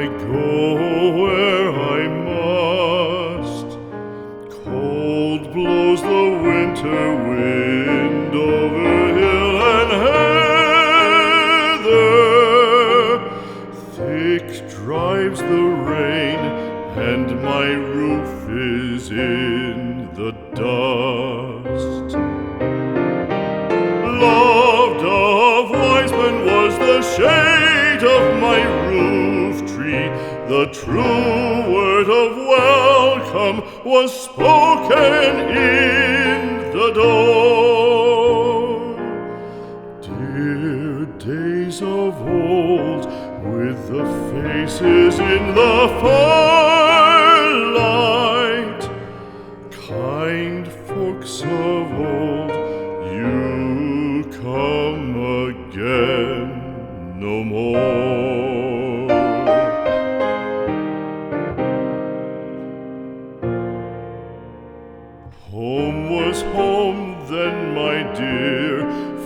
go where I must. Cold blows the winter wind over hill and heather. Thick drives the rain, and my roof is in the dust. Loved of wise men was the shade of my roof tree. The true word of welcome was spoken in the door. Dear days of old, with the faces in the firelight, kind folks of old, you come again no more. Home was home then, my dear,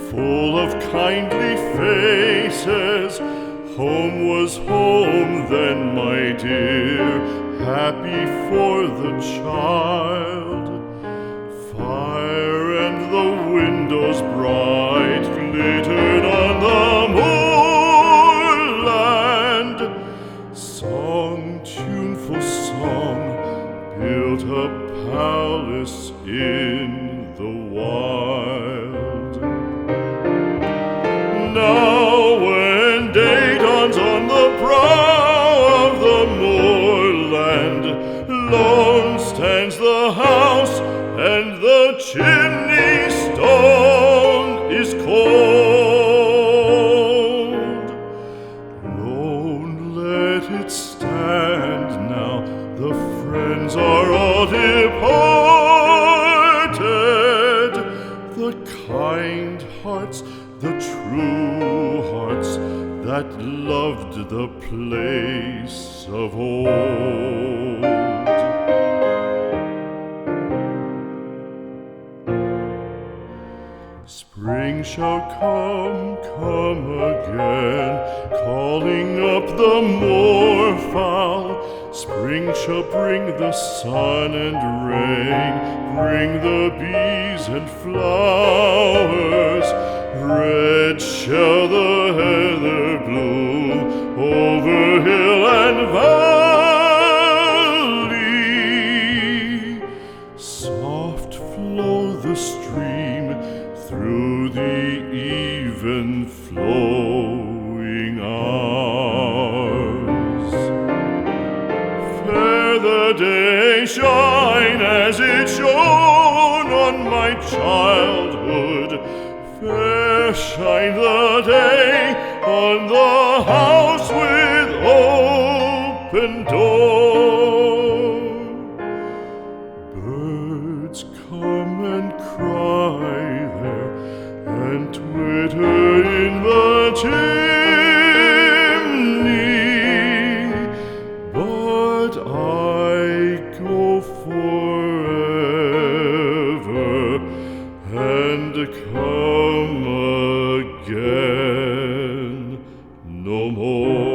full of kindly faces. Home was home then, my dear, happy for the child. Fire and the windows bright glittered on the moorland. Song, tuneful song, built a palace in the wild. Now when day dawns on the brow of the moorland, lone stands the house, and the chimney stone is cold. Lone let it stand now, the friends are all departed. The kind hearts, the true hearts, that loved the place of old. Spring shall come again, calling up the moorfowl. Spring shall bring the sun and rain, bring the bees and flowers. Red shall the heather bloom over hill and valley. Soft flow the stream through the even flowing hours. Fair the day shine as it shone on my childhood. Fair shine the day on the house with open door. Birds come and cry there, and twitter in the chimney, but I go forever and come again no more.